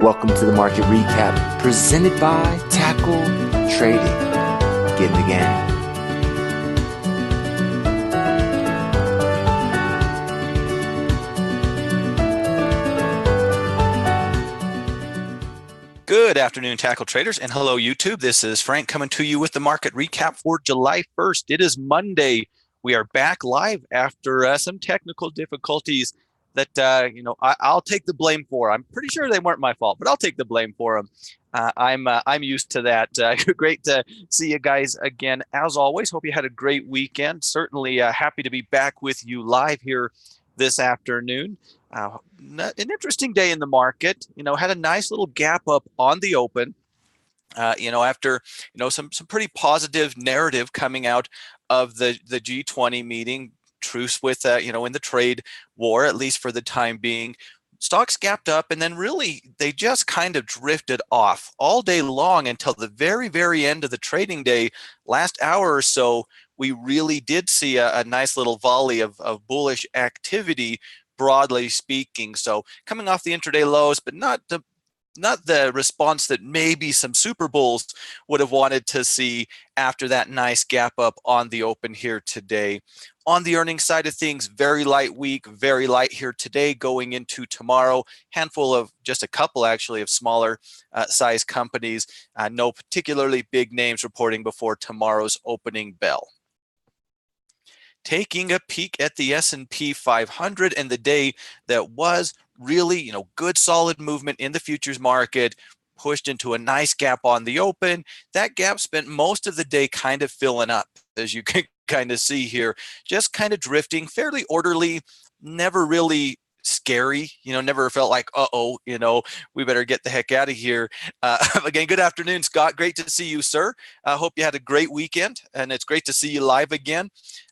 Welcome to the market recap presented by Tackle Trading. Get in the game. Good afternoon, Tackle Traders, and hello, YouTube. This is Frank coming to you with the market recap for July 1st. It is Monday. We are back live after some technical difficulties that, I'll take the blame for. I'm pretty sure they weren't my fault, but I'll take the blame for them. I'm used to that. Great to see you guys again. As always, hope you had a great weekend. Certainly happy to be back with you live here this afternoon. An interesting day in the market. Had a nice little gap up on the open. After some pretty positive narrative coming out of the G20 meeting, truce with in the trade war, at least for the time being. Stocks gapped up, and then really they just kind of drifted off all day long until the very, very end of the trading day. Last hour or so, we really did see a nice little volley of bullish activity, broadly speaking. So coming off the intraday lows, but not the response that maybe some Super Bulls would have wanted to see after that nice gap up on the open here today. On the earnings side of things, very light week, very light here today going into tomorrow. Handful of, just a couple actually, of smaller size companies. No particularly big names reporting before tomorrow's opening bell. Taking a peek at the S&P 500 and the day that was really, good solid movement in the futures market, pushed into a nice gap on the open. That gap spent most of the day kind of filling up, as you can kind of see here, just kind of drifting fairly orderly, never really scary, never felt like, we better get the heck out of here. Again, good afternoon, Scott. Great to see you, sir. I hope you had a great weekend, and it's great to see you live again.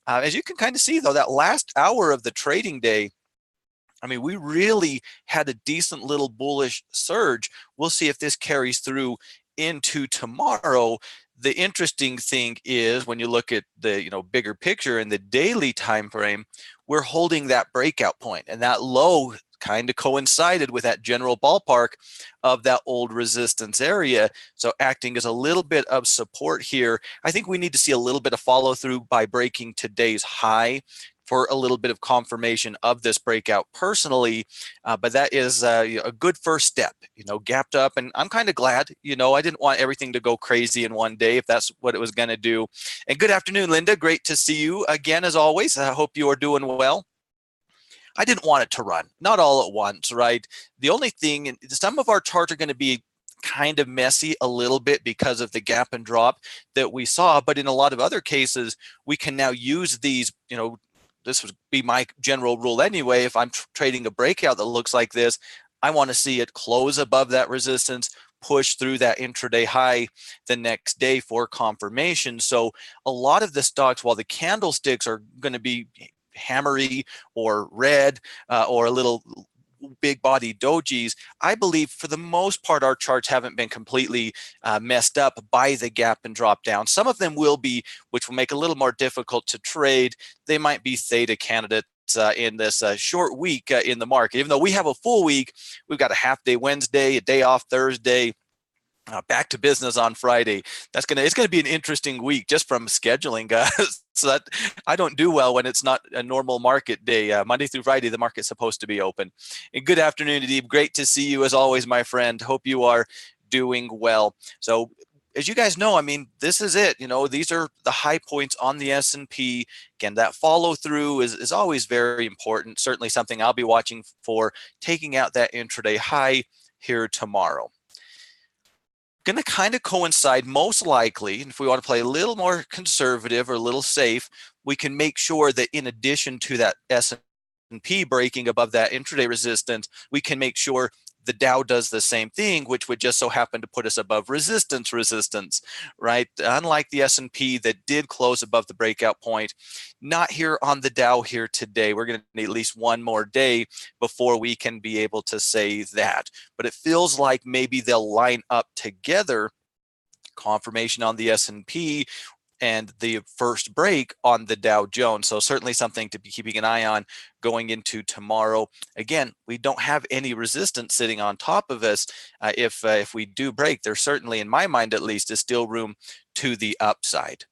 As you can kind of see, though, that last hour of the trading day, we really had a decent little bullish surge. We'll see if this carries through into tomorrow. The interesting thing is when you look at the bigger picture in the daily time frame, we're holding that breakout point, and that low kind of coincided with that general ballpark of that old resistance area. So acting as a little bit of support here. I think we need to see a little bit of follow through by breaking today's high for a little bit of confirmation of this breakout personally, but that is a good first step, gapped up, and I'm kind of glad, I didn't want everything to go crazy in one day if that's what it was going to do. And good afternoon, Linda. Great to see you again, as always. I hope you are doing well. I didn't want it to run, not all at once, right? The only thing, some of our charts are going to be kind of messy a little bit because of the gap and drop that we saw, but in a lot of other cases, we can now use these, this would be my general rule anyway. If I'm trading a breakout that looks like this, I want to see it close above that resistance, push through that intraday high the next day for confirmation. So a lot of the stocks, while the candlesticks are going to be hammery or red or a little big body dojis, I believe for the most part our charts haven't been completely messed up by the gap and drop down. Some of them will be, which will make it a little more difficult to trade. They might be theta candidates in this short week in the market. Even though we have a full week, we've got a half day Wednesday, a day off Thursday, back to business on Friday. It's gonna be an interesting week just from scheduling, guys. So that I don't do well when it's not a normal market day. Monday through Friday, the market's supposed to be open. And good afternoon, Adib. Great to see you as always, my friend. Hope you are doing well. So as you guys know, this is it. These are the high points on the S&P. Again, that follow through is always very important. Certainly something I'll be watching for, taking out that intraday high here tomorrow. Going to kind of coincide most likely, if we want to play a little more conservative or a little safe, we can make sure that in addition to that S&P breaking above that intraday resistance, we can make sure the Dow does the same thing, which would just so happen to put us above resistance, right? Unlike the S&P that did close above the breakout point, not here on the Dow here today. We're going to need at least one more day before we can be able to say that. But it feels like maybe they'll line up together. Confirmation on the S&P, and the first break on the Dow Jones. So certainly something to be keeping an eye on going into tomorrow. Again, we don't have any resistance sitting on top of us. If we do break, there certainly, in my mind at least, is still room to the upside.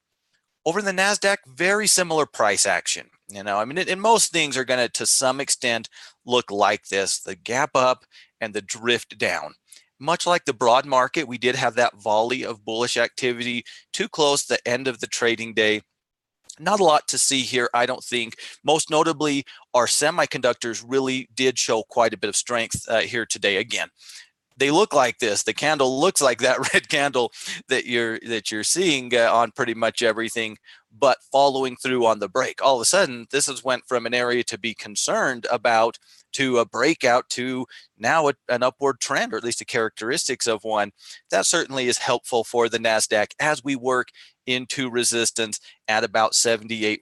Over in the NASDAQ, very similar price action. I mean, and most things are going to some extent, look like this: the gap up and the drift down. Much like the broad market, we did have that volley of bullish activity to close the end of the trading day. Not a lot to see here, I don't think. Most notably, our semiconductors really did show quite a bit of strength here today. Again, they look like this. The candle looks like that red candle that you're seeing on pretty much everything, but following through on the break. All of a sudden, this has went from an area to be concerned about to a breakout to now an upward trend, or at least the characteristics of one. That certainly is helpful for the NASDAQ as we work into resistance at about 78.40.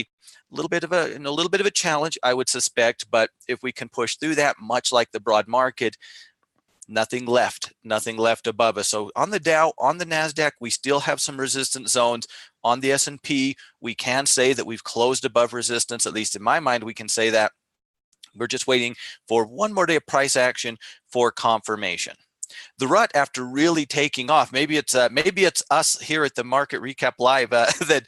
A little bit of a challenge, I would suspect, but if we can push through that, much like the broad market, nothing left above us. So on the Dow, on the NASDAQ, we still have some resistance zones. On the S&P, we can say that we've closed above resistance. At least in my mind, we can say that. We're just waiting for one more day of price action for confirmation. The rut, after really taking off, maybe it's us here at the Market Recap Live that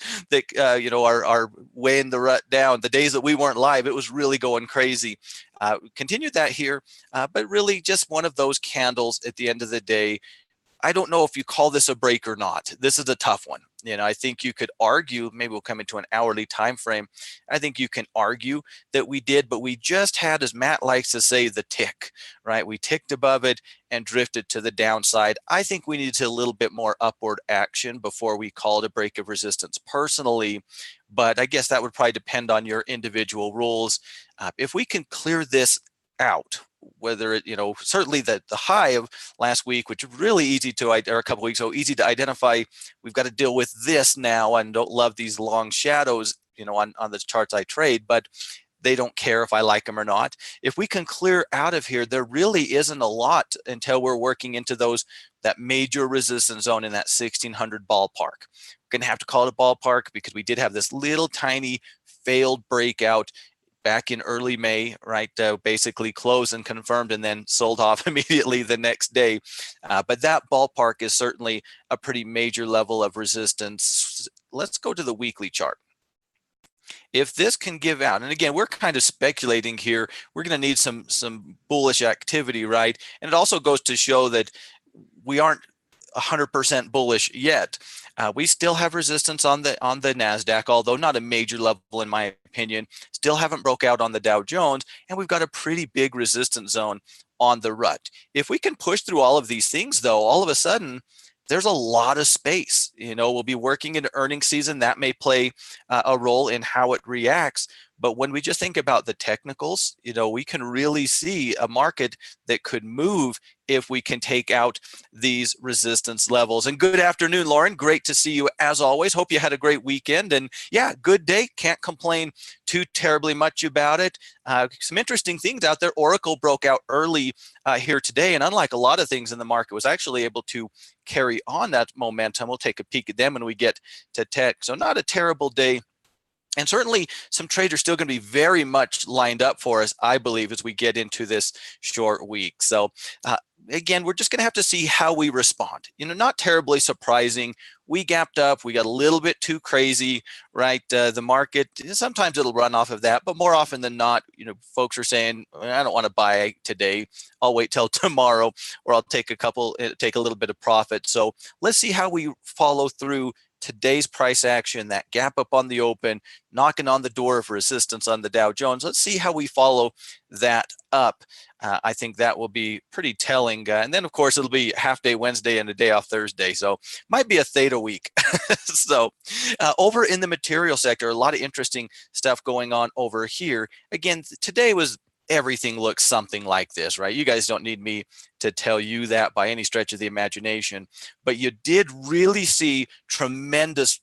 are weighing the rut down. The days that we weren't live, it was really going crazy. Continued that here, but really just one of those candles at the end of the day. I don't know if you call this a break or not. This is a tough one. I think you could argue, maybe we'll come into an hourly time frame. I think you can argue that we did, but we just had, as Matt likes to say, the tick, right? We ticked above it and drifted to the downside. I think we needed a little bit more upward action before we called a break of resistance personally, but I guess that would probably depend on your individual rules. If we can clear this out, whether it, certainly the high of last week, which is really easy to, or a couple weeks ago, easy to identify. We've got to deal with this now, and don't love these long shadows, on the charts I trade, but they don't care if I like them or not. If we can clear out of here, there really isn't a lot until we're working into that major resistance zone in that 1600 ballpark. We're going to have to call it a ballpark because we did have this little tiny failed breakout back in early May, right? Basically closed and confirmed and then sold off immediately the next day. But that ballpark is certainly a pretty major level of resistance. Let's go to the weekly chart. If this can give out, and again, we're kind of speculating here, we're going to need some bullish activity, right? And it also goes to show that we aren't 100% bullish yet. We still have resistance on the NASDAQ, although not a major level in my opinion. Still haven't broke out on the Dow Jones, and we've got a pretty big resistance zone on the rut. If we can push through all of these things, though, all of a sudden, there's a lot of space. We'll be working into earnings season. That may play a role in how it reacts. But when we just think about the technicals, we can really see a market that could move if we can take out these resistance levels. And good afternoon, Lauren. Great to see you as always. Hope you had a great weekend. And yeah, good day. Can't complain too terribly much about it. Some interesting things out there. Oracle broke out early here today. And unlike a lot of things in the market, was actually able to carry on that momentum. We'll take a peek at them when we get to tech. So not a terrible day. And certainly some trades are still going to be very much lined up for us, I believe, as we get into this short week. So again, we're just going to have to see how we respond. Not terribly surprising. We gapped up. We got a little bit too crazy, right? The market, sometimes it'll run off of that, but more often than not, folks are saying, I don't want to buy today. I'll wait till tomorrow, or I'll take a little bit of profit. So let's see how we follow through today's price action, that gap up on the open, knocking on the door of resistance on the Dow Jones. Let's see how we follow that up. I think that will be pretty telling. And then, of course, it'll be half day Wednesday and a day off Thursday. So might be a theta week. So over in the material sector, a lot of interesting stuff going on over here. Again, today was everything looks something like this, right? You guys don't need me to tell you that by any stretch of the imagination, but you did really see tremendous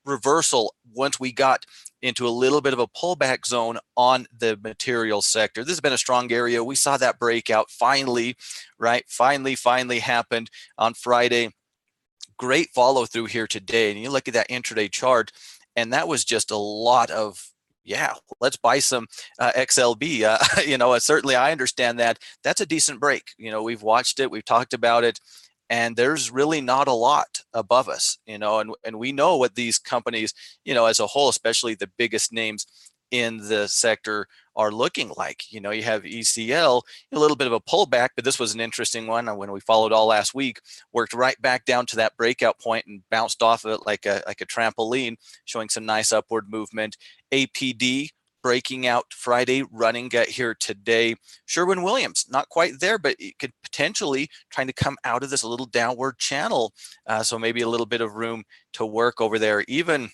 reversal once we got into a little bit of a pullback zone on the material sector. This has been a strong area. We saw that breakout finally, right? Finally happened on Friday. great follow through here today. And you look at that intraday chart, and that was just a lot of, yeah, let's buy some XLB. Certainly I understand that. That's a decent break. We've watched it, we've talked about it, and there's really not a lot above us, and we know what these companies, as a whole, especially the biggest names in the sector, are looking like. You have ECL, a little bit of a pullback, but this was an interesting one. When we followed all last week, worked right back down to that breakout point and bounced off of it like a trampoline, showing some nice upward movement. APD breaking out Friday, running gut here today. Sherwin-Williams, not quite there, but it could potentially trying to come out of this little downward channel. So maybe a little bit of room to work over there. Even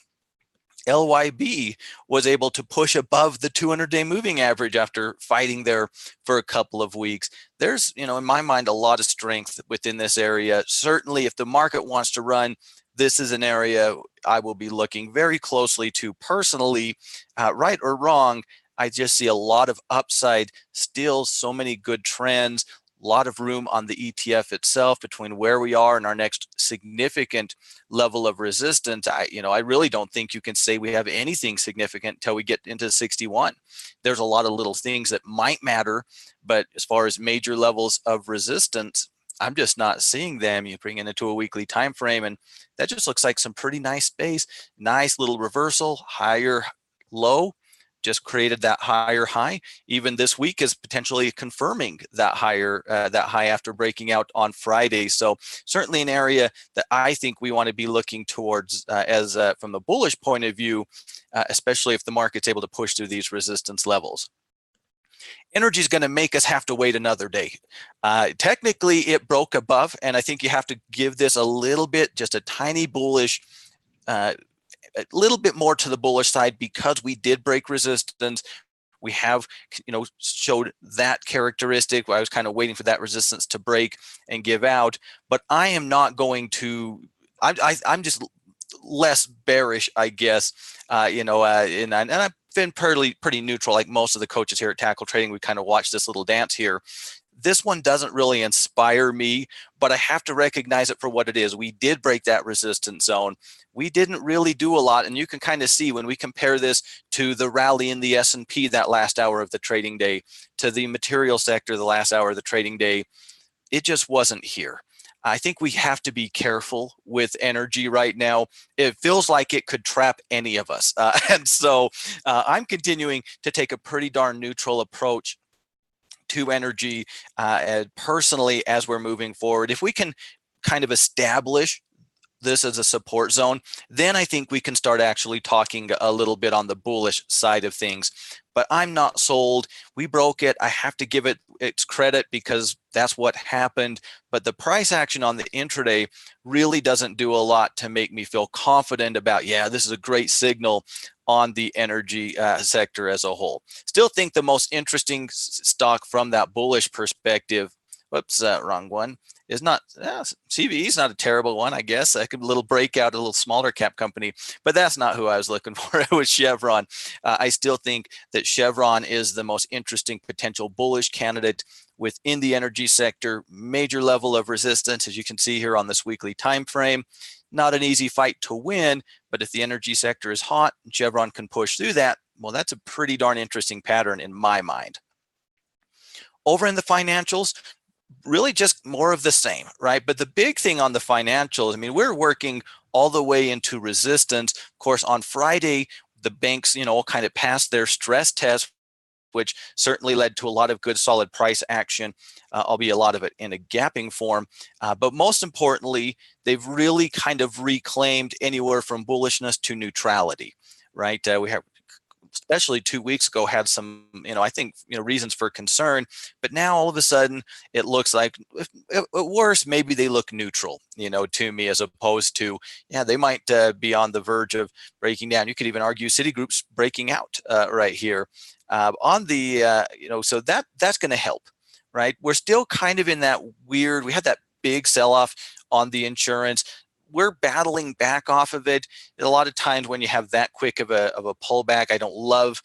LYB was able to push above the 200-day moving average after fighting there for a couple of weeks. There's, in my mind, a lot of strength within this area. Certainly, if the market wants to run, this is an area I will be looking very closely to personally. Right or wrong, I just see a lot of upside, still so many good trends, a lot of room on the ETF itself between where we are and our next significant level of resistance. I really don't think you can say we have anything significant until we get into 61. There's a lot of little things that might matter, but as far as major levels of resistance, I'm just not seeing them. You bring it into a weekly time frame, and that just looks like some pretty nice space. Nice little reversal, higher low, just created that higher high. Even this week is potentially confirming that high after breaking out on Friday. So certainly an area that I think we want to be looking towards as from the bullish point of view, especially if the market's able to push through these resistance levels. Energy is going to make us have to wait another day. Technically, it broke above, and I think you have to give this a little bit, just a tiny bullish, a little bit more to the bullish side, because we did break resistance. We have, showed that characteristic. I was kind of waiting for that resistance to break and give out, but I am not going to. I'm just less bearish, I guess. And I've been pretty neutral, like most of the coaches here at Tackle Trading. We kind of watch this little dance here. This one doesn't really inspire me, but I have to recognize it for what it is. We did break that resistance zone. We didn't really do a lot, and you can kind of see when we compare this to the rally in the S&P that last hour of the trading day, to the material sector the last hour of the trading day, it just wasn't here. I think we have to be careful with energy right now. It feels like it could trap any of us. And so I'm continuing to take a pretty darn neutral approach to energy personally as we're moving forward. If we can kind of establish this as a support zone, then I think we can start actually talking a little bit on the bullish side of things. But I'm not sold. We broke it. I have to give it its credit because that's what happened. But the price action on the intraday really doesn't do a lot to make me feel confident about, yeah, this is a great signal on the energy sector as a whole. Still think the most interesting stock from that bullish perspective, whoops, wrong one, is not, CVE is not a terrible one, I guess. A little breakout, a little smaller cap company, but that's not who I was looking for. It was Chevron. I still think that Chevron is the most interesting potential bullish candidate within the energy sector. Major level of resistance, as you can see here on this weekly time frame. Not an easy fight to win, but if the energy sector is hot, Chevron can push through that. Well, that's a pretty darn interesting pattern in my mind. Over in the financials, really just more of the same, right? But the big thing on the financials, I mean, we're working all the way into resistance. Of course, on Friday, the banks, kind of passed their stress test, which certainly led to a lot of good solid price action, albeit a lot of it in a gapping form. But most importantly, they've really kind of reclaimed anywhere from bullishness to neutrality, right? We have, especially 2 weeks ago, had some, I think, reasons for concern, but now all of a sudden it looks like, at worst, maybe they look neutral, to me, as opposed to, yeah, they might be on the verge of breaking down. You could even argue Citigroup's breaking out right here on the, so that's going to help, right? We're still kind of in that weird, we had that big sell-off on the insurance. We're battling back off of it. A lot of times when you have that quick of a pullback, I don't love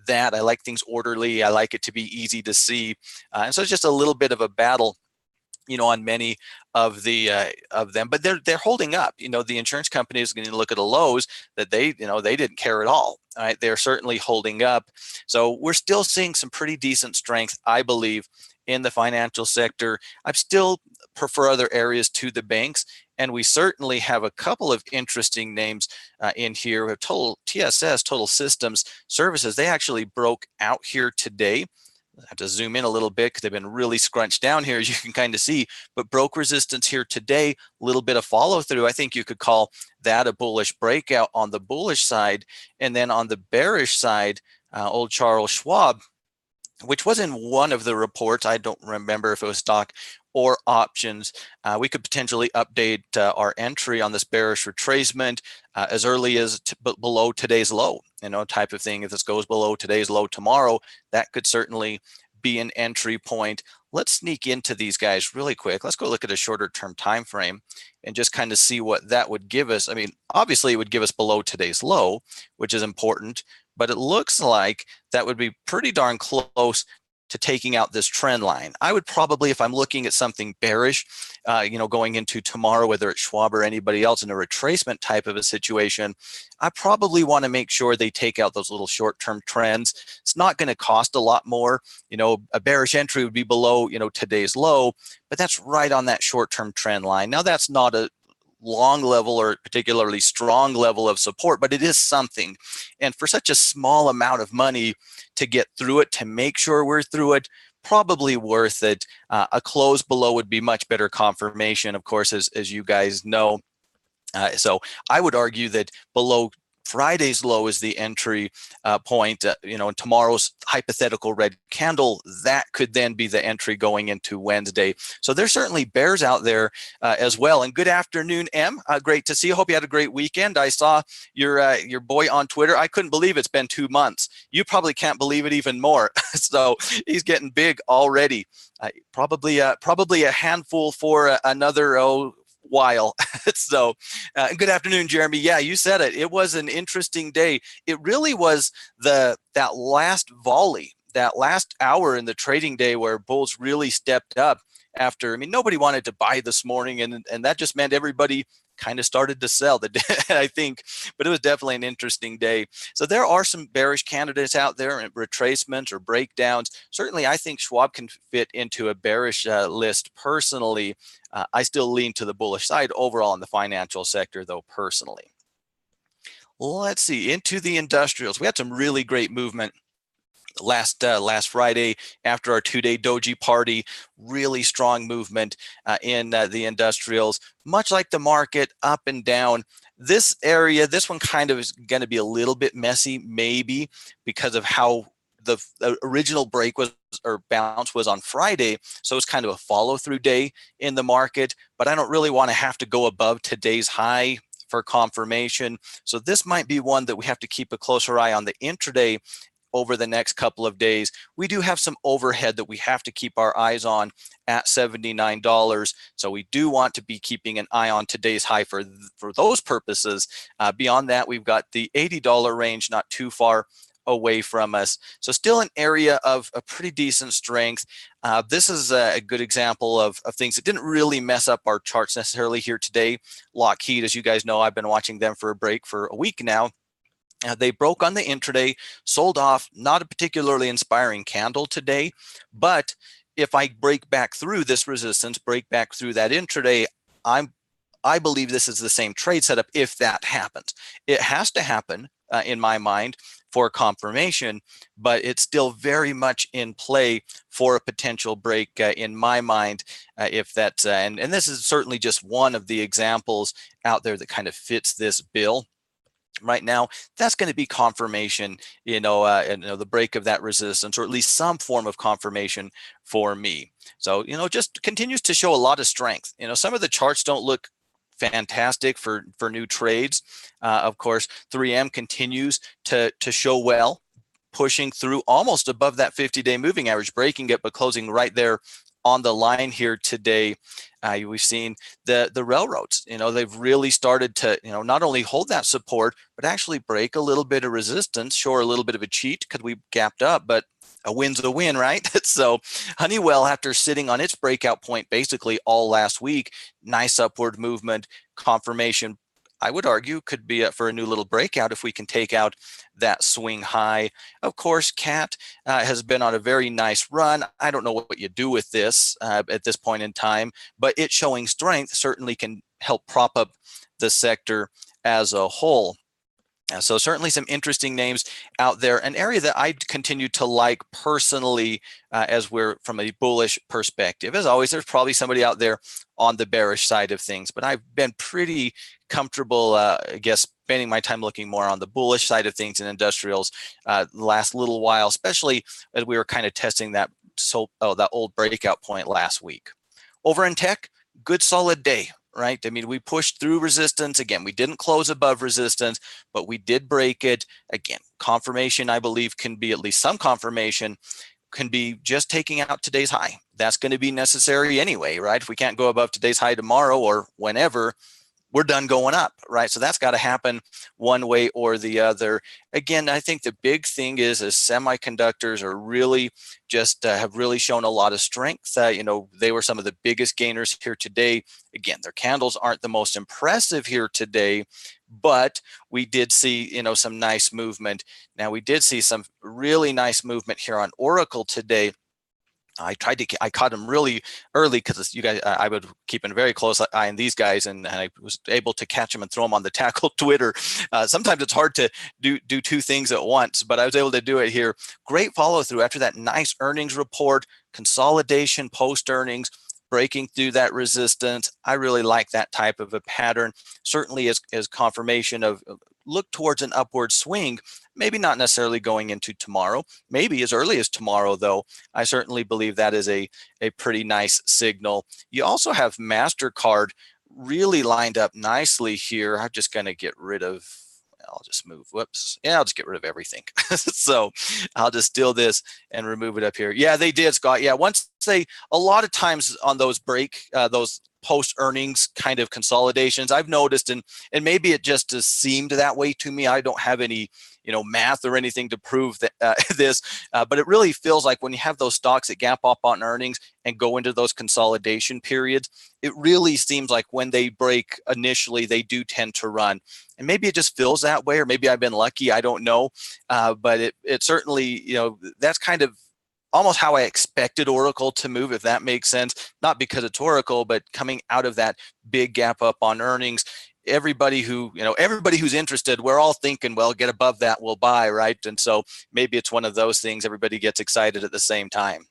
that. I like things orderly. I like it to be easy to see. And so it's just a little bit of a battle on many of them, but they're holding up. The insurance company is going to look at the lows that they didn't care at all. All right, they're certainly holding up. So we're still seeing some pretty decent strength, I believe, in the financial sector. I still prefer other areas to the banks, and we certainly have a couple of interesting names in here. We have Total TSS, Total Systems Services. They actually broke out here today. I have to zoom in a little bit because they've been really scrunched down here, as you can kind of see, but broke resistance here today, a little bit of follow through. I think you could call that a bullish breakout on the bullish side. And then on the bearish side, old Charles Schwab, which was in one of the reports, I don't remember if it was stock or options, we could potentially update our entry on this bearish retracement as early as below today's low, type of thing. If this goes below today's low tomorrow, that could certainly be an entry point. Let's sneak into these guys really quick. Let's go look at a shorter term time frame and just kind of see what that would give us. I mean, obviously it would give us below today's low, which is important, but it looks like that would be pretty darn close to taking out this trend line. I would probably, if I'm looking at something bearish, going into tomorrow, whether it's Schwab or anybody else in a retracement type of a situation, I probably want to make sure they take out those little short-term trends. It's not going to cost a lot more. A bearish entry would be below, today's low, but that's right on that short-term trend line. Now, that's not a long level or particularly strong level of support, but it is something. And for such a small amount of money to get through it, to make sure we're through it, probably worth it. A close below would be much better confirmation, of course, as you guys know. So I would argue that below Friday's low is the entry point, and tomorrow's hypothetical red candle, that could then be the entry going into Wednesday. So there's certainly bears out there as well. And good afternoon, Em. Great to see you. Hope you had a great weekend. I saw your boy on Twitter. I couldn't believe it's been 2 months. You probably can't believe it even more. So he's getting big already. Probably a handful for another while. So good afternoon, Jeremy. Yeah, you said it. It was an interesting day. It really was that last volley, that last hour in the trading day where bulls really stepped up after. I mean, nobody wanted to buy this morning, and that just meant everybody kind of started to sell the day, I think, but it was definitely an interesting day. So there are some bearish candidates out there, and retracements or breakdowns. Certainly, I think Schwab can fit into a bearish list personally. I still lean to the bullish side overall in the financial sector, though, personally. Let's see, into the industrials. We had some really great movement last Friday after our 2-day doji party. Really strong movement in the industrials, much like the market, up and down. This area, this one kind of is going to be a little bit messy, maybe because of how the original break was or bounce was on Friday. So it's kind of a follow through day in the market, but I don't really want to have to go above today's high for confirmation. So this might be one that we have to keep a closer eye on the intraday over the next couple of days. We do have some overhead that we have to keep our eyes on at $79. So we do want to be keeping an eye on today's high for those purposes. Beyond that, we've got the $80 range not too far away from us. So still an area of a pretty decent strength. This is a good example of things that didn't really mess up our charts necessarily here today. Lockheed, as you guys know, I've been watching them for a break for a week now. They broke on the intraday, sold off, not a particularly inspiring candle today, but if I break back through this resistance, break back through that intraday, I believe this is the same trade setup if that happens. It has to happen in my mind for confirmation, but it's still very much in play for a potential break in my mind. If that's and this is certainly just one of the examples out there that kind of fits this bill. Right now, that's going to be confirmation, the break of that resistance, or at least some form of confirmation for me. So, just continues to show a lot of strength. Some of the charts don't look fantastic for new trades. Of course, 3M continues to show well, pushing through almost above that 50-day moving average, breaking it, but closing right there on the line here today. We've seen the railroads, they've really started to, not only hold that support, but actually break a little bit of resistance. Sure, a little bit of a cheat because we gapped up, but a win's a win, right? So Honeywell, after sitting on its breakout point basically all last week, nice upward movement, confirmation, I would argue, could be for a new little breakout if we can take out that swing high. Of course, CAT has been on a very nice run. I don't know what you do with this at this point in time, but it showing strength certainly can help prop up the sector as a whole. So certainly some interesting names out there. An area that I continue to like personally as we're from a bullish perspective. As always, there's probably somebody out there on the bearish side of things, but I've been pretty comfortable, I guess, spending my time looking more on the bullish side of things in industrials the last little while, especially as we were kind of testing that old breakout point last week. Over in tech, good solid day. Right? I mean, we pushed through resistance. Again, we didn't close above resistance, but we did break it. Again, confirmation, I believe, can be at least some confirmation, can be just taking out today's high. That's going to be necessary anyway, right? If we can't go above today's high tomorrow or whenever, we're done going up, right? So that's got to happen one way or the other. Again, I think the big thing is semiconductors are really just have really shown a lot of strength. They were some of the biggest gainers here today. Again, their candles aren't the most impressive here today, but we did see, some nice movement. Now, we did see some really nice movement here on Oracle today. I caught them really early because you guys, I would keep a very close eye on these guys, and I was able to catch them and throw them on the tackle Twitter. Sometimes it's hard to do two things at once, but I was able to do it here. Great follow through after that nice earnings report, consolidation post earnings, breaking through that resistance. I really like that type of a pattern. Certainly as confirmation of look towards an upward swing, maybe not necessarily going into tomorrow, maybe as early as tomorrow, though. I certainly believe that is a pretty nice signal. You also have MasterCard really lined up nicely here. I'm just going to get rid of, I'll just move, whoops. Yeah, I'll just get rid of everything. So I'll just steal this and remove it up here. Yeah, they did, Scott. Yeah, once a lot of times on those those post earnings kind of consolidations, I've noticed, and maybe it just seemed that way to me. I don't have any math or anything to prove that this, but it really feels like when you have those stocks that gap up on earnings and go into those consolidation periods, it really seems like when they break initially, they do tend to run. And maybe it just feels that way, or maybe I've been lucky, I don't know. But it certainly, that's kind of almost how I expected Oracle to move, if that makes sense. Not because it's Oracle, but coming out of that big gap up on earnings, everybody who's interested, we're all thinking, well, get above that, we'll buy, right? And so maybe it's one of those things, everybody gets excited at the same time.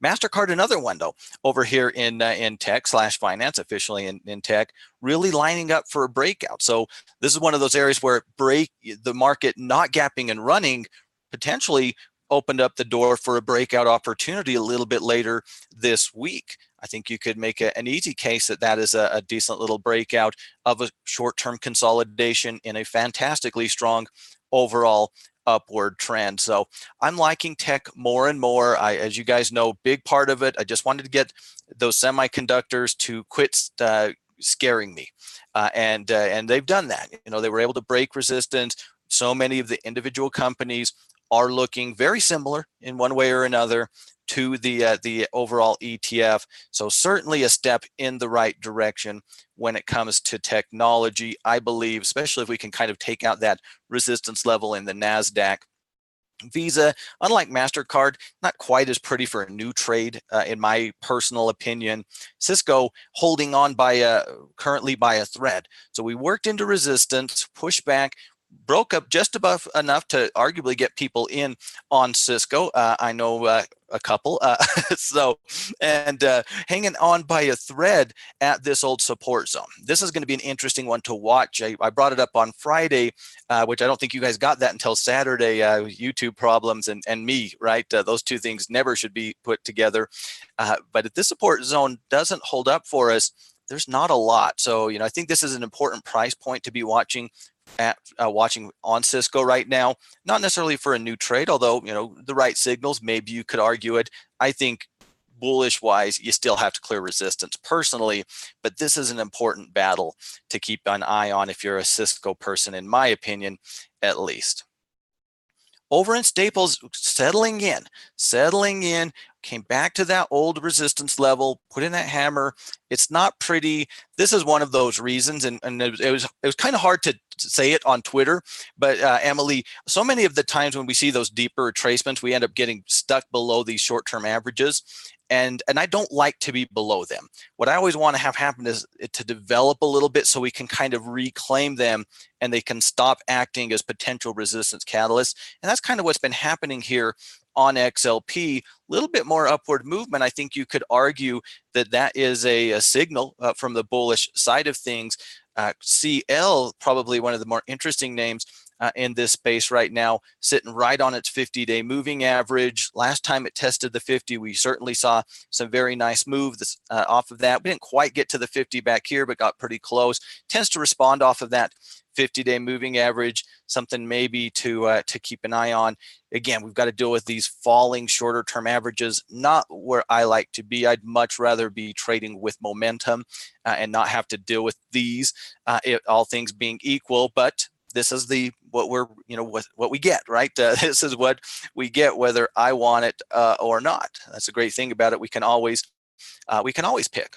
MasterCard, another one though, over here in tech / finance, officially in tech, really lining up for a breakout. So this is one of those areas where the market not gapping and running potentially opened up the door for a breakout opportunity a little bit later this week. I think you could make an easy case that is a decent little breakout of a short-term consolidation in a fantastically strong overall upward trend. So I'm liking tech more and more. As you guys know, big part of it, I just wanted to get those semiconductors to quit scaring me. And they've done that. They were able to break resistance. So many of the individual companies are looking very similar in one way or another to the overall ETF. So certainly a step in the right direction when it comes to technology, I believe, especially if we can kind of take out that resistance level in the NASDAQ. Visa, unlike MasterCard, not quite as pretty for a new trade, in my personal opinion. Cisco holding on currently by a thread. So we worked into resistance, pushed back, broke up just above enough to arguably get people in on Cisco. I know a couple. Hanging on by a thread at this old support zone. This is going to be an interesting one to watch. I brought it up on Friday, which I don't think you guys got that until Saturday. YouTube problems and me, right? Those two things never should be put together. But if this support zone doesn't hold up for us, there's not a lot. So, I think this is an important price point to be watching on Cisco right now. Not necessarily for a new trade, although, the right signals, maybe you could argue it. I think bullish wise, you still have to clear resistance personally, but this is an important battle to keep an eye on if you're a Cisco person, in my opinion, at least. Over in staples, settling in, came back to that old resistance level, put in that hammer. It's not pretty. This is one of those reasons, and it was kind of hard to say it on Twitter, but Emily, so many of the times when we see those deeper retracements, we end up getting stuck below these short-term averages. And I don't like to be below them. What I always want to have happen is to develop a little bit so we can kind of reclaim them and they can stop acting as potential resistance catalysts. And that's kind of what's been happening here on XLP. A little bit more upward movement. I think you could argue that that is a signal from the bullish side of things. CL, probably one of the more interesting names in this space right now, sitting right on its 50-day moving average. Last time it tested the 50, we certainly saw some very nice moves off of that. We didn't quite get to the 50 back here, but got pretty close. Tends to respond off of that 50-day moving average, something maybe to keep an eye on. Again, we've got to deal with these falling shorter term averages, not where I like to be. I'd much rather be trading with momentum and not have to deal with these, all things being equal. But this is what we get, right? This is what we get, whether I want it or not. That's a great thing about it. We can always pick.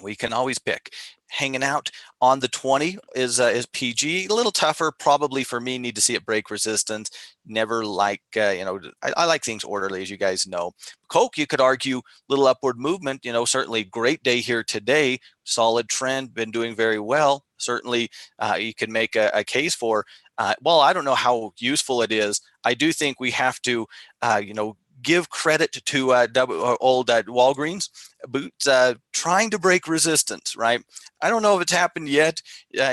We can always pick. Hanging out on the 20 is PG. A little tougher, probably for me. Need to see it break resistance. Never like, I like things orderly, as you guys know. Coke, you could argue, little upward movement. Certainly great day here today. Solid trend, been doing very well. Certainly, you could make a case for. Well, I don't know how useful it is. I do think we have to, give credit to old Walgreens Boots trying to break resistance, right? I don't know if it's happened yet.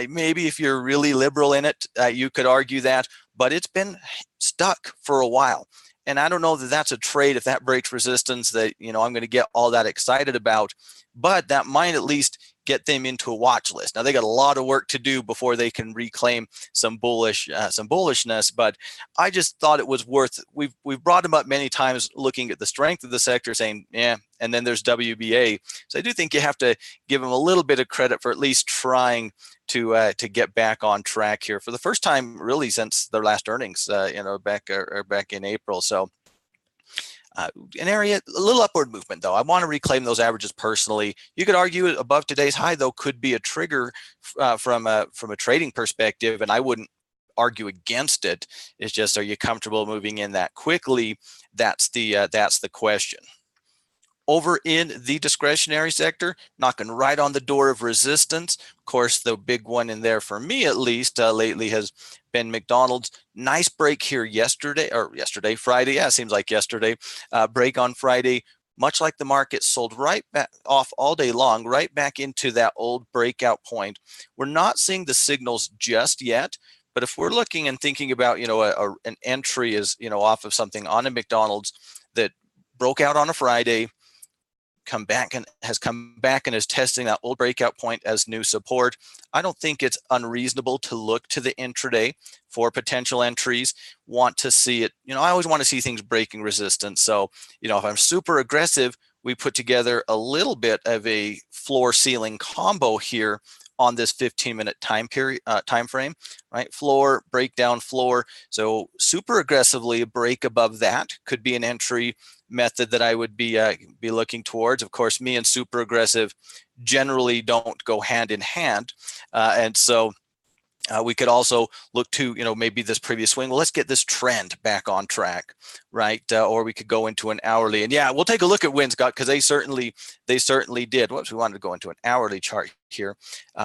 Maybe if you're really liberal in it, you could argue that, but it's been stuck for a while. And I don't know that that's a trade, if that breaks resistance, that I'm going to get all that excited about, but that might at least get them into a watch list. Now they got a lot of work to do before they can reclaim some bullishness, but I just thought it was worth. We've brought them up many times, looking at the strength of the sector, saying yeah, and then there's WBA. So I do think you have to give them a little bit of credit for at least trying to get back on track here for the first time really since their last earnings, back in April. So an area, a little upward movement though. I want to reclaim those averages personally. You could argue above today's high though could be a trigger from a trading perspective, and I wouldn't argue against it. It's just, are you comfortable moving in that quickly? That's the question. Over in the discretionary sector, knocking right on the door of resistance. Of course, the big one in there for me, at least lately, has been McDonald's. Nice break here Friday. Yeah, it seems like yesterday. Break on Friday. Much like the market, sold right back off all day long, right back into that old breakout point. We're not seeing the signals just yet, but if we're looking and thinking about, an entry is, off of something on a McDonald's that broke out on a Friday, has come back and is testing that old breakout point as new support. I don't think it's unreasonable to look to the intraday for potential entries. Want to see it, I always want to see things breaking resistance. So, if I'm super aggressive, we put together a little bit of a floor ceiling combo here on this 15-minute time frame, right? Floor, breakdown, floor. So super aggressively break above that could be an entry method that I would be looking towards. Of course, me and super aggressive generally don't go hand in hand, and so we could also look to, maybe this previous swing. Well, let's get this trend back on track, right? Or we could go into an hourly, and yeah, we'll take a look at Winscott because they certainly did. Whoops, we wanted to go into an hourly chart here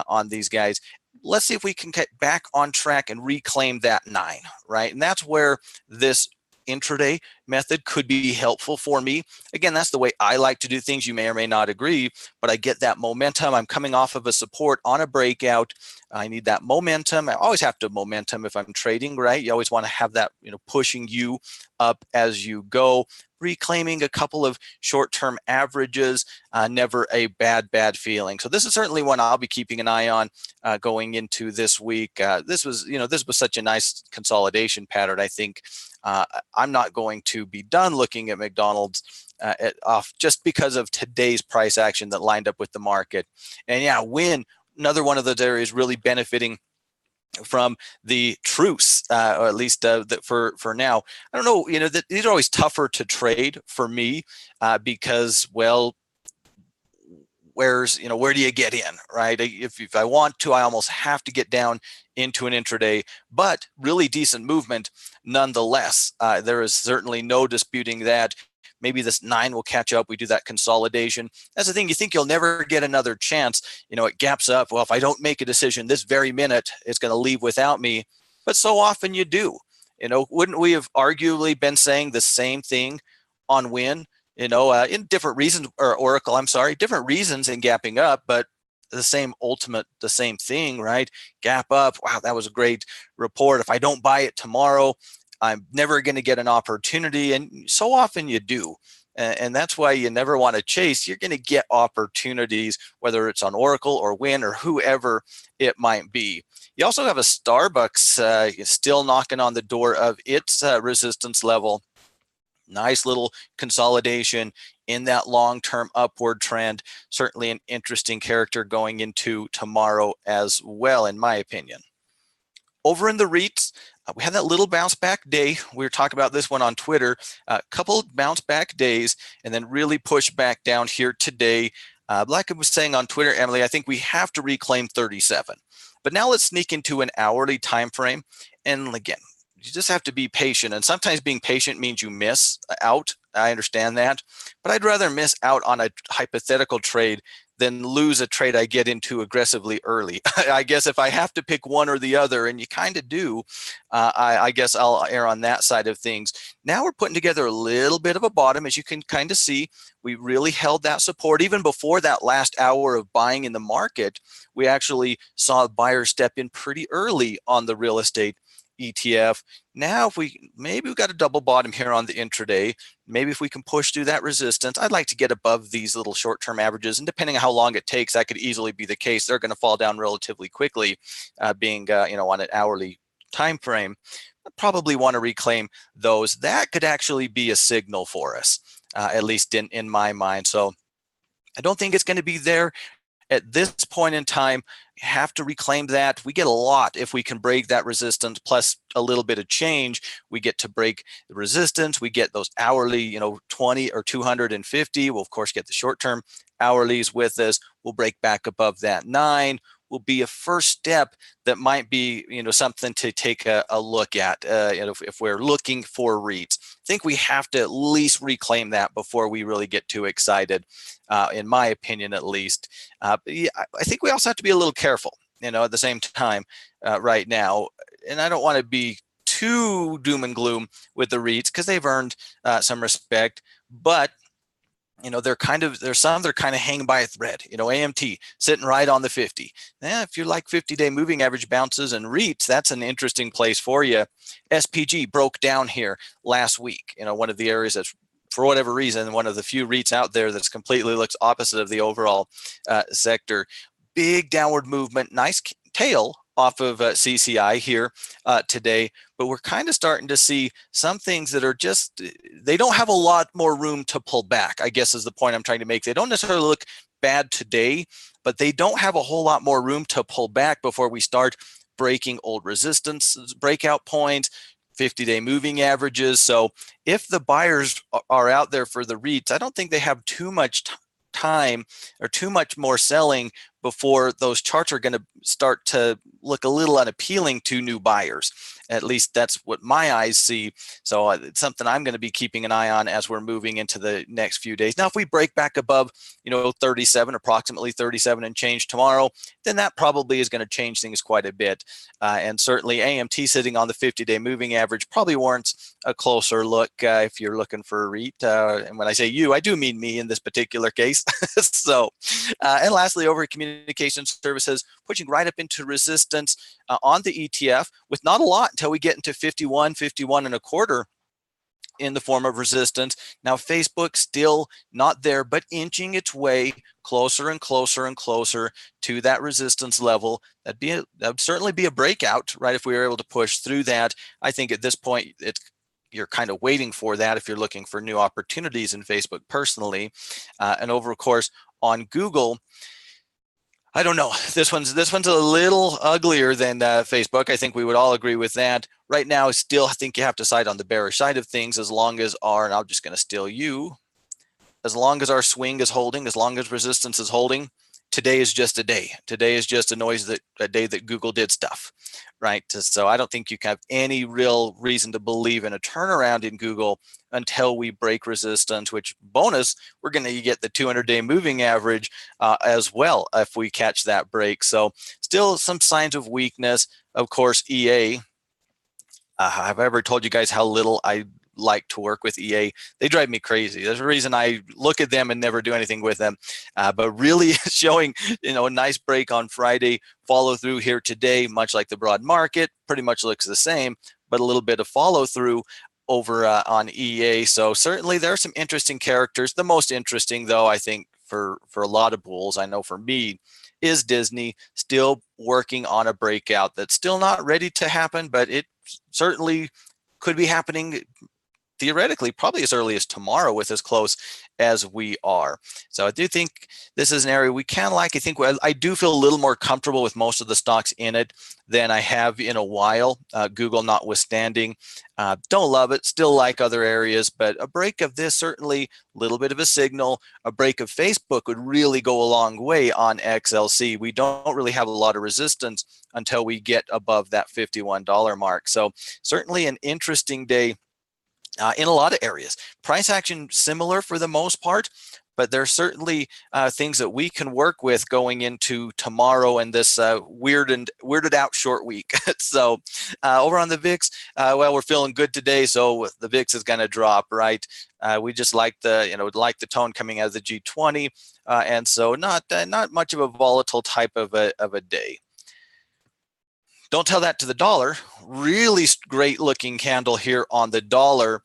on these guys. Let's see if we can get back on track and reclaim that 9, right? And that's where this intraday method could be helpful for me. Again, that's the way I like to do things. You may or may not agree, but I get that momentum. I'm coming off of a support on a breakout. I need that momentum. I always have to have momentum if I'm trading, right? You always want to have that, pushing you up as you go. Reclaiming a couple of short-term averages, never a bad feeling. So this is certainly one I'll be keeping an eye on going into this week. This was such a nice consolidation pattern. I think I'm not going to be done looking at McDonald's off just because of today's price action that lined up with the market. And yeah, Win, another one of those areas really benefiting from the truce, or at least for now. I don't know, these are always tougher to trade for me because, well, where do you get in, right? If I want to, I almost have to get down into an intraday, but really decent movement nonetheless. There is certainly no disputing that. Maybe this 9 will catch up. We do that consolidation. That's the thing. You think you'll never get another chance. It gaps up. Well, if I don't make a decision this very minute, it's going to leave without me. But so often you do. Wouldn't we have arguably been saying the same thing on Win? In different reasons, or Oracle, I'm sorry, different reasons in gapping up, but the same thing, right? Gap up. Wow, that was a great report. If I don't buy it tomorrow, I'm never going to get an opportunity. And so often you do. And that's why you never want to chase. You're going to get opportunities, whether it's on Oracle or Win or whoever it might be. You also have a Starbucks still knocking on the door of its resistance level. Nice little consolidation in that long-term upward trend. Certainly an interesting character going into tomorrow as well, in my opinion. Over in the REITs, we had that little bounce back day. We were talking about this one on Twitter. A couple bounce back days and then really push back down here today. Like I was saying on Twitter, Emily, I think we have to reclaim 37. But now let's sneak into an hourly time frame. And again, you just have to be patient. And sometimes being patient means you miss out. I understand that. But I'd rather miss out on a hypothetical trade than lose a trade I get into aggressively early. I guess if I have to pick one or the other, and you kind of do, I guess I'll err on that side of things. Now we're putting together a little bit of a bottom. As you can kind of see, we really held that support. Even before that last hour of buying in the market, we actually saw buyers step in pretty early on the real estate ETF. Now, if maybe we've got a double bottom here on the intraday. Maybe if we can push through that resistance, I'd like to get above these little short-term averages. And depending on how long it takes, that could easily be the case. They're going to fall down relatively quickly, being on an hourly time frame. I probably want to reclaim those. That could actually be a signal for us, at least in my mind. So I don't think it's going to be there at this point in time. You have to reclaim that. We get a lot if we can break that resistance plus a little bit of change. We get to break the resistance. We get those hourly, 20 or 250. We'll of course get the short-term hourlies with us. We'll break back above that 9. Will be a first step that might be, something to take a look at. If we're looking for REITs, I think we have to at least reclaim that before we really get too excited, in my opinion, at least. Yeah, I think we also have to be a little careful, at the same time right now. And I don't want to be too doom and gloom with the REITs because they've earned some respect, but there's some that are kind of hanging by a thread. AMT sitting right on the 50. If you like 50-day moving average bounces and REITs, that's an interesting place for you. SPG broke down here last week. One of the areas that's, for whatever reason, one of the few REITs out there that's completely looks opposite of the overall sector. Big downward movement, nice tail off of CCI here today, but we're kind of starting to see some things that are just, they don't have a lot more room to pull back, I guess is the point I'm trying to make. They don't necessarily look bad today, but they don't have a whole lot more room to pull back before we start breaking old resistance, breakout points, 50-day moving averages. So if the buyers are out there for the REITs, I don't think they have too much time or too much more selling before those charts are going to start to look a little unappealing to new buyers. At least that's what my eyes see. So it's something I'm going to be keeping an eye on as we're moving into the next few days. Now, if we break back above, 37, approximately 37 and change tomorrow, then that probably is going to change things quite a bit. And certainly AMT sitting on the 50-day moving average probably warrants a closer look if you're looking for a REIT. And when I say you, I do mean me in this particular case. So, and lastly, over at Communication Services, pushing right up into resistance on the ETF with not a lot until we get into 51 and a quarter in the form of resistance. Now, Facebook still not there, but inching its way closer and closer and closer to that resistance level. That would certainly be a breakout, right? If we were able to push through that. I think at this point, you're kind of waiting for that if you're looking for new opportunities in Facebook personally. And over, of course, on Google, I don't know. This one's a little uglier than Facebook. I think we would all agree with that. Right now, still, I think you have to side on the bearish side of things as long as and I'm just going to steal you, as long as our swing is holding, as long as resistance is holding. Today is just a day. Today is just a day that Google did stuff, right? So I don't think you can have any real reason to believe in a turnaround in Google until we break resistance, which bonus, we're going to get the 200-day moving average as well if we catch that break. So still some signs of weakness. Of course, EA, have I ever told you guys how little I like to work with EA? They drive me crazy. There's a reason I look at them and never do anything with them. But really showing, a nice break on Friday, follow through here today, much like the broad market, pretty much looks the same, but a little bit of follow through over on EA. So certainly there are some interesting characters. The most interesting, though, I think for a lot of bulls, I know for me, is Disney, still working on a breakout that's still not ready to happen, but it certainly could be happening theoretically probably as early as tomorrow with as close as we are. So I do think this is an area we can like. I do feel a little more comfortable with most of the stocks in it than I have in a while, Google notwithstanding. Don't love it, still like other areas, but a break of this, certainly a little bit of a signal. A break of Facebook would really go a long way on XLC. We don't really have a lot of resistance until we get above that $51 mark. So certainly an interesting day in a lot of areas. Price action similar for the most part, but there's certainly things that we can work with going into tomorrow and this weirded out short week. So over on the VIX, well, we're feeling good today, so the VIX is going to drop, right? We just like the tone coming out of the G20, and so not much of a volatile type of a day. Don't tell that to the dollar. Really great looking candle here on the dollar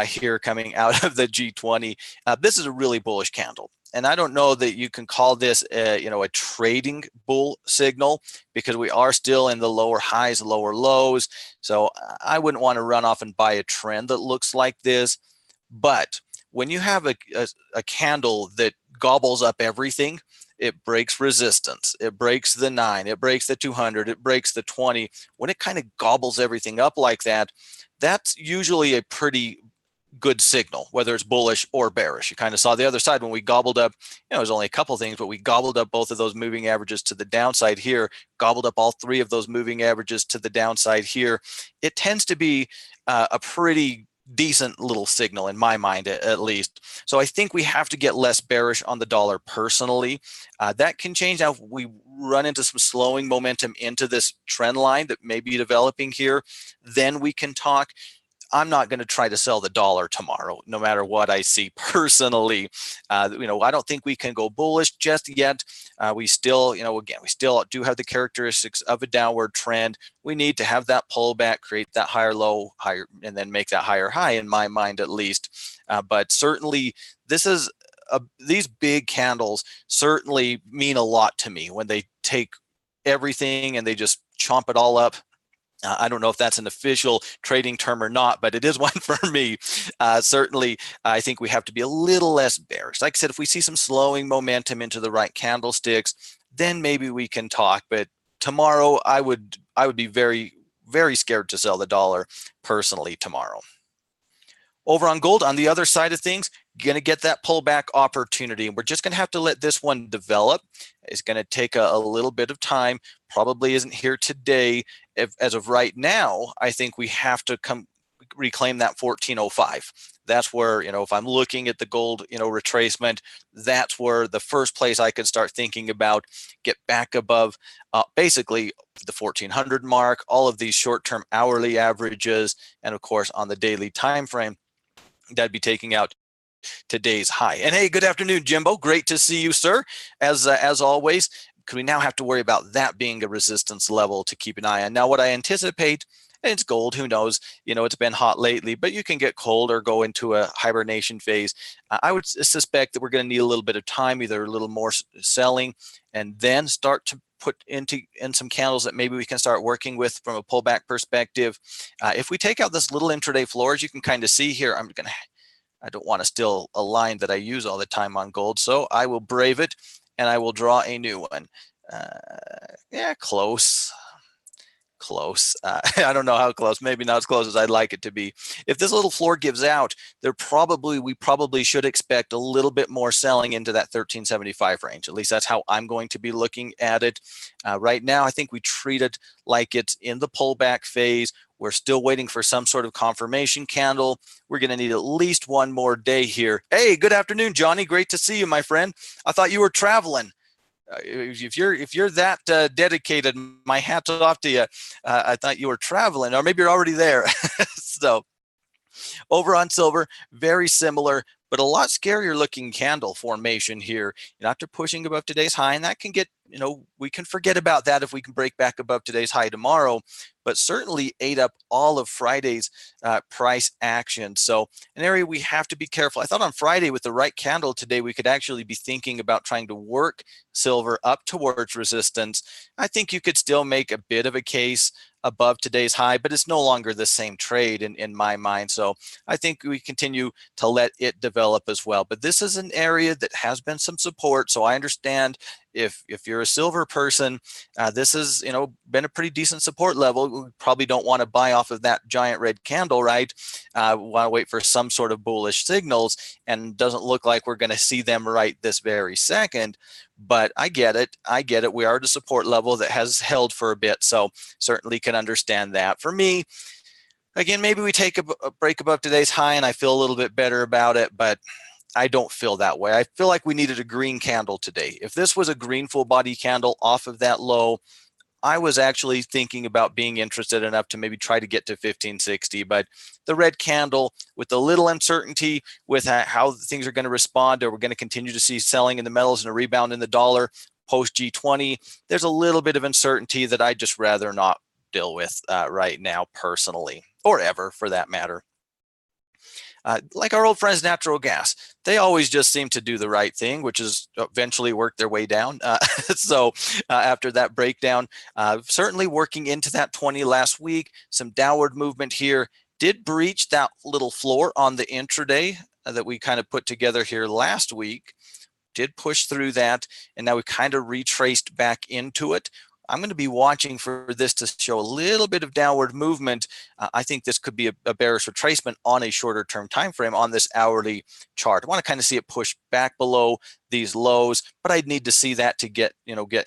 here coming out of the G20. This is a really bullish candle. And I don't know that you can call this a trading bull signal because we are still in the lower highs, lower lows. So I wouldn't want to run off and buy a trend that looks like this. But when you have a candle that gobbles up everything, it breaks resistance, it breaks the 9, it breaks the 200, it breaks the 20. When it kind of gobbles everything up like that, that's usually a pretty good signal, whether it's bullish or bearish. You kind of saw the other side when we gobbled up, it was only a couple things, but we gobbled up both of those moving averages to the downside here, gobbled up all three of those moving averages to the downside here. It tends to be a pretty decent little signal in my mind, at least. So I think we have to get less bearish on the dollar personally. That can change now if we run into some slowing momentum into this trend line that may be developing here. Then we can talk. I'm not going to try to sell the dollar tomorrow, no matter what I see personally. I don't think we can go bullish just yet. We still, again, we still do have the characteristics of a downward trend. We need to have that pullback, create that higher low, higher, and then make that higher high, in my mind at least. But certainly, these big candles certainly mean a lot to me when they take everything and they just chomp it all up. I don't know if that's an official trading term or not, but it is one for me. Certainly, I think we have to be a little less bearish. Like I said, if we see some slowing momentum into the right candlesticks, then maybe we can talk. But tomorrow, I would be very, very scared to sell the dollar personally tomorrow. Over on gold, on the other side of things, going to get that pullback opportunity. We're just going to have to let this one develop. It's going to take a little bit of time. Probably isn't here today. As of right now, I think we have to reclaim that 1405. That's where, if I'm looking at the gold, retracement, that's where the first place I could start thinking about, get back above basically the 1400 mark, all of these short-term hourly averages, and of course on the daily time frame, that'd be taking out today's high. And hey, good afternoon, Jimbo. Great to see you, sir. As always, because we now have to worry about that being a resistance level to keep an eye on. Now, what I anticipate, and it's gold, who knows, it's been hot lately, but you can get cold or go into a hibernation phase. I would suspect that we're going to need a little bit of time, either a little more selling, and then start to put in some candles that maybe we can start working with from a pullback perspective. If we take out this little intraday floor, as you can kind of see here, I don't want to steal a line that I use all the time on gold, so I will brave it and I will draw a new one. Yeah, close. Close. I don't know how close, maybe not as close as I'd like it to be. If this little floor gives out, we probably should expect a little bit more selling into that 1375 range. At least that's how I'm going to be looking at it. Right now, I think we treat it like it's in the pullback phase. We're still waiting for some sort of confirmation candle. We're going to need at least one more day here. Hey, good afternoon, Johnny. Great to see you, my friend. I thought you were traveling. If you're that dedicated, my hat's off to you. I thought you were traveling, or maybe you're already there. So over on silver, very similar, but a lot scarier looking candle formation here. After pushing above today's high, and that can get, we can forget about that if we can break back above today's high tomorrow, but certainly ate up all of Friday's price action. So an area we have to be careful. I thought on Friday with the right candle today, we could actually be thinking about trying to work silver up towards resistance. I think you could still make a bit of a case above today's high, but it's no longer the same trade in my mind. So I think we continue to let it develop as well. But this is an area that has been some support. So I understand if you're a silver person, this has been a pretty decent support level. We probably don't want to buy off of that giant red candle, right? We want to wait for some sort of bullish signals, and doesn't look like we're going to see them right this very second. But I get it. We are at a support level that has held for a bit, so certainly can understand that. For me, again, maybe we take a break above today's high and I feel a little bit better about it, but I don't feel that way. I feel like we needed a green candle today. If this was a green full body candle off of that low, I was actually thinking about being interested enough to maybe try to get to 1560, but the red candle with a little uncertainty with how things are going to respond, or we're going to continue to see selling in the metals and a rebound in the dollar post G20, there's a little bit of uncertainty that I'd just rather not deal with right now personally, or ever for that matter. Like our old friends, natural gas, they always just seem to do the right thing, which is eventually work their way down. So after that breakdown, certainly working into that 20 last week, some downward movement here, did breach that little floor on the intraday that we kind of put together here last week, did push through that, and now we kind of retraced back into it. I'm going to be watching for this to show a little bit of downward movement. I think this could be a bearish retracement on a shorter term time frame on this hourly chart. I want to kind of see it push back below these lows, but I'd need to see that to get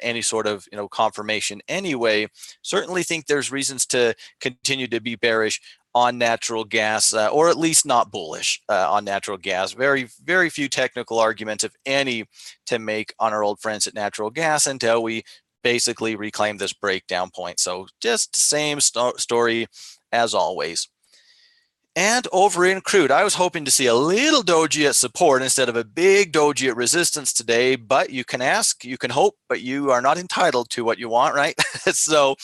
any sort of confirmation anyway. Certainly think there's reasons to continue to be bearish on natural gas, or at least not bullish on natural gas. Very, very few technical arguments, if any, to make on our old friends at natural gas until we basically reclaim this breakdown point. So just the same story as always. And over in crude, I was hoping to see a little doji at support instead of a big doji at resistance today, but you can ask, you can hope, but you are not entitled to what you want, right? So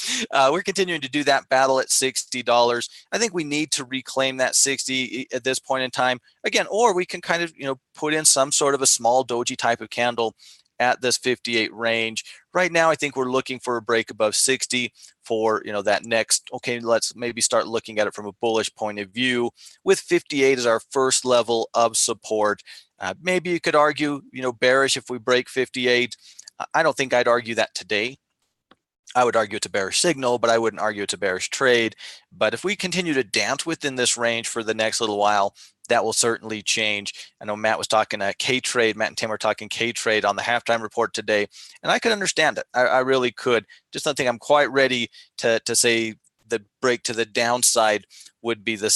we're continuing to do that battle at $60. I think we need to reclaim that 60 at this point in time. Again, or we can kind of, put in some sort of a small doji type of candle at this 58 range. Right now, I think we're looking for a break above 60 for that next. Okay, let's maybe start looking at it from a bullish point of view, with 58 as our first level of support. Maybe you could argue bearish if we break 58. I don't think I'd argue that today. I would argue it's a bearish signal, but I wouldn't argue it's a bearish trade. But if we continue to dance within this range for the next little while, that will certainly change. I know Matt was talking K-trade. Matt and Tim were talking K-trade on the halftime report today, and I could understand it. I really could. Just don't think I'm quite ready to say the break to the downside would be the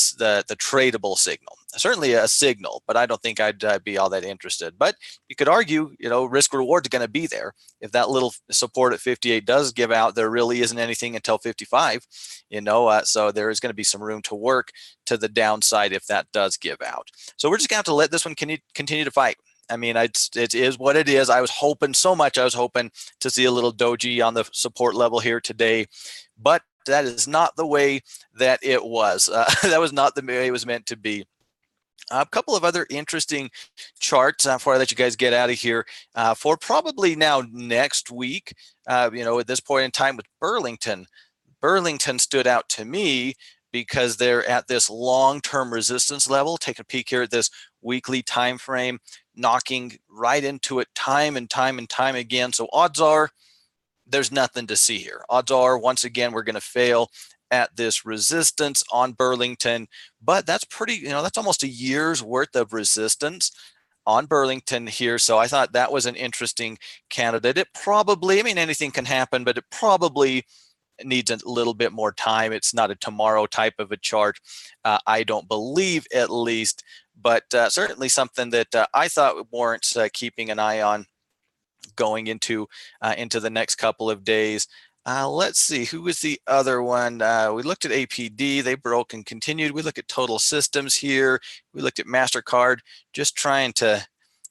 tradable signal. Certainly a signal, but I don't think I'd be all that interested. But you could argue, risk reward is going to be there. If that little support at 58 does give out, there really isn't anything until 55, so there is going to be some room to work to the downside if that does give out. So we're just going to have to let this one continue to fight. I mean, it is what it is. I was hoping to see a little doji on the support level here today, but that is not the way that it was. That was not the way it was meant to be. A couple of other interesting charts before I let you guys get out of here for probably now next week. At this point in time with Burlington. Burlington stood out to me because they're at this long-term resistance level. Take a peek here at this weekly time frame, knocking right into it time and time and time again. So odds are there's nothing to see here. Odds are, once again, we're going to fail at this resistance on Burlington, but that's pretty, that's almost a year's worth of resistance on Burlington here. So I thought that was an interesting candidate. It probably, I mean, anything can happen, but it probably needs a little bit more time. It's not a tomorrow type of a chart, I don't believe, at least, but certainly something that I thought warrants keeping an eye on going into the next couple of days. Let's see, who was the other one? We looked at APD, they broke and continued. We look at Total Systems here. We looked at MasterCard, just trying to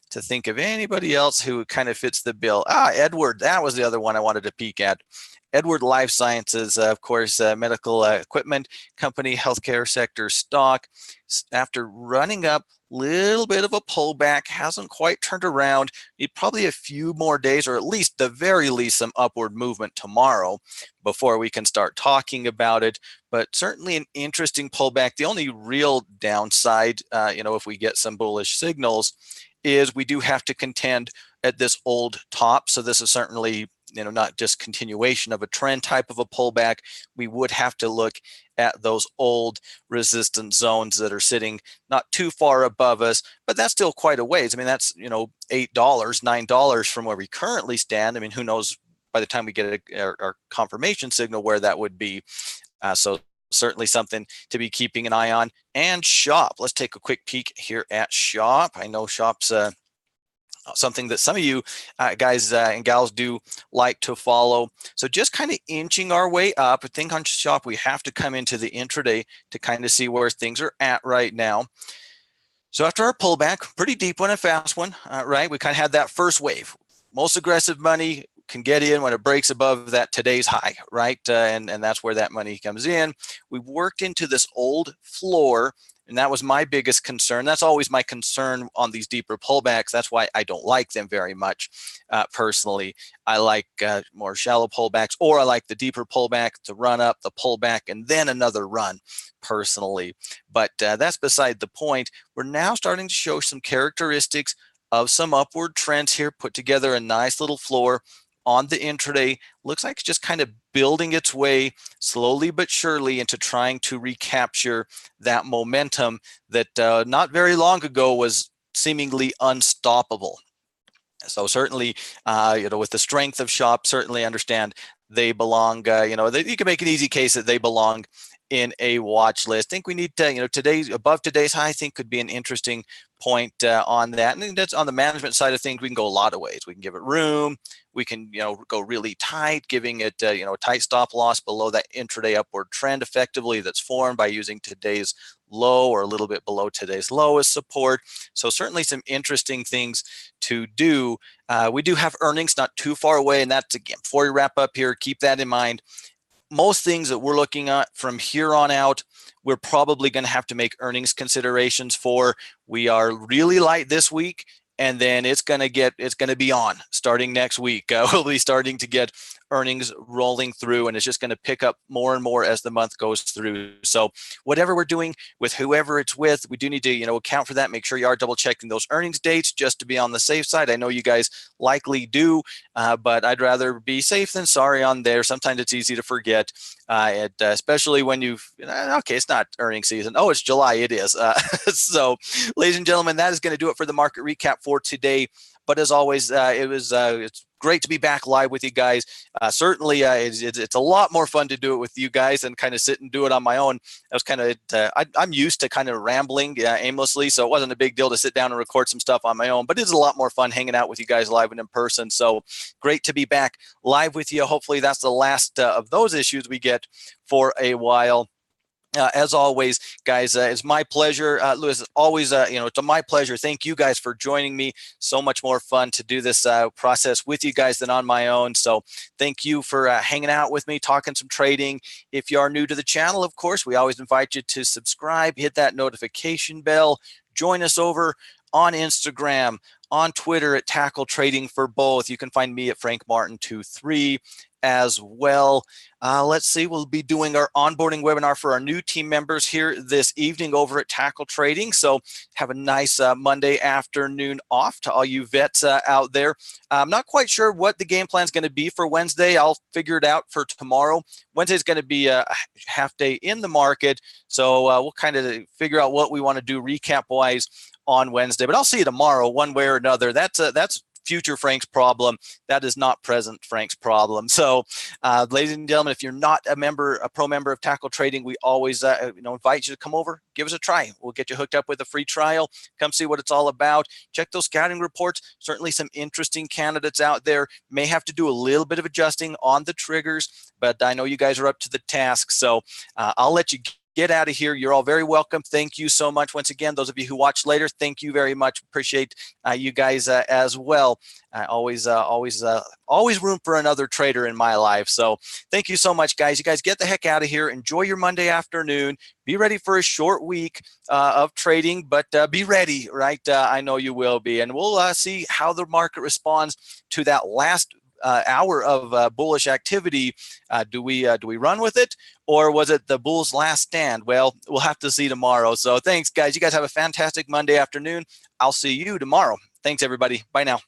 think of anybody else who kind of fits the bill. Edward, that was the other one I wanted to peek at. Edward Life Sciences, of course, medical equipment company, healthcare sector stock. After running up, little bit of a pullback, hasn't quite turned around. Need probably a few more days, or at least the very least some upward movement tomorrow before we can start talking about it. But certainly an interesting pullback. The only real downside, if we get some bullish signals, is we do have to contend at this old top. So this is certainly, not just continuation of a trend type of a pullback. We would have to look at those old resistance zones that are sitting not too far above us, but that's still quite a ways. I mean, that's, $8, $9 from where we currently stand. I mean, who knows by the time we get our confirmation signal where that would be. So certainly something to be keeping an eye on. And SHOP, let's take a quick peek here at SHOP. I know SHOP's something that some of you guys and gals do like to follow. So just kind of inching our way up. I think on SHOP, we have to come into the intraday to kind of see where things are at right now. So after our pullback, pretty deep one, a fast one, right? We kind of had that first wave. Most aggressive money can get in when it breaks above that today's high, right? And that's where that money comes in. We worked into this old floor, and that was my biggest concern. That's always my concern on these deeper pullbacks. That's why I don't like them very much personally. I like more shallow pullbacks, or I like the deeper pullback, the run up, the pullback, and then another run personally. But that's beside the point. We're now starting to show some characteristics of some upward trends here, put together a nice little floor on the intraday. Looks like it's just kind of building its way slowly but surely into trying to recapture that momentum that not very long ago was seemingly unstoppable. So certainly, with the strength of SHOP, certainly understand they belong, you can make an easy case that they belong in a watch list. I think we need to, today's above today's high, I think could be an interesting point on that. And that's on the management side of things. We can go a lot of ways. We can give it room. We can, go really tight, giving it, a tight stop loss below that intraday upward trend effectively that's formed by using today's low or a little bit below today's low as support. So certainly some interesting things to do. We do have earnings not too far away. And that's, again, before we wrap up here, keep that in mind. Most things that we're looking at from here on out, we're probably going to have to make earnings considerations for. We are really light this week, and then it's going to be on starting next week. We'll be starting to get earnings rolling through, and it's just going to pick up more and more as the month goes through. So whatever we're doing with whoever it's with, we do need to, account for that. Make sure you are double checking those earnings dates just to be on the safe side. I know you guys likely do, but I'd rather be safe than sorry on there. Sometimes it's easy to forget, especially when okay, it's not earnings season. Oh, it's July. It is. So ladies and gentlemen, that is going to do it for the market recap for today. But as always, it's great to be back live with you guys. Certainly, it's a lot more fun to do it with you guys and kind of sit and do it on my own. I was kind of I'm used to kind of rambling aimlessly, so it wasn't a big deal to sit down and record some stuff on my own. But it's a lot more fun hanging out with you guys live and in person. So great to be back live with you. Hopefully, that's the last of those issues we get for a while. As always, guys, it's my pleasure. Louis, always, it's my pleasure. Thank you guys for joining me. So much more fun to do this process with you guys than on my own. So thank you for hanging out with me, talking some trading. If you are new to the channel, of course, we always invite you to subscribe, hit that notification bell, join us over on Instagram, on Twitter at Tackle Trading for both. You can find me at Frank Martin 23. as well. Let's see, we'll be doing our onboarding webinar for our new team members here this evening over at Tackle Trading. So have a nice Monday afternoon off to all you vets out there. I'm not quite sure what the game plan is going to be for Wednesday. I'll figure it out for tomorrow. Wednesday is going to be a half day in the market. So we'll kind of figure out what we want to do recap-wise on Wednesday. But I'll see you tomorrow one way or another. That's future Frank's problem. That is not present Frank's problem. So, ladies and gentlemen, if you're not a pro member of Tackle Trading, we always invite you to come over, give us a try. We'll get you hooked up with a free trial. Come see what it's all about. Check those scouting reports. Certainly some interesting candidates out there. May have to do a little bit of adjusting on the triggers, but I know you guys are up to the task. So I'll let you get out of here. You're all very welcome. Thank you so much. Once again, those of you who watch later, thank you very much. Appreciate you guys as well. Always room for another trader in my life. So thank you so much, guys. You guys get the heck out of here. Enjoy your Monday afternoon. Be ready for a short week of trading, but be ready, right? I know you will be. And we'll see how the market responds to that last hour of bullish activity. Do we run with it, or was it the bull's last stand? Well, we'll have to see tomorrow. So thanks, guys. You guys have a fantastic Monday afternoon. I'll see you tomorrow. Thanks, everybody. Bye now.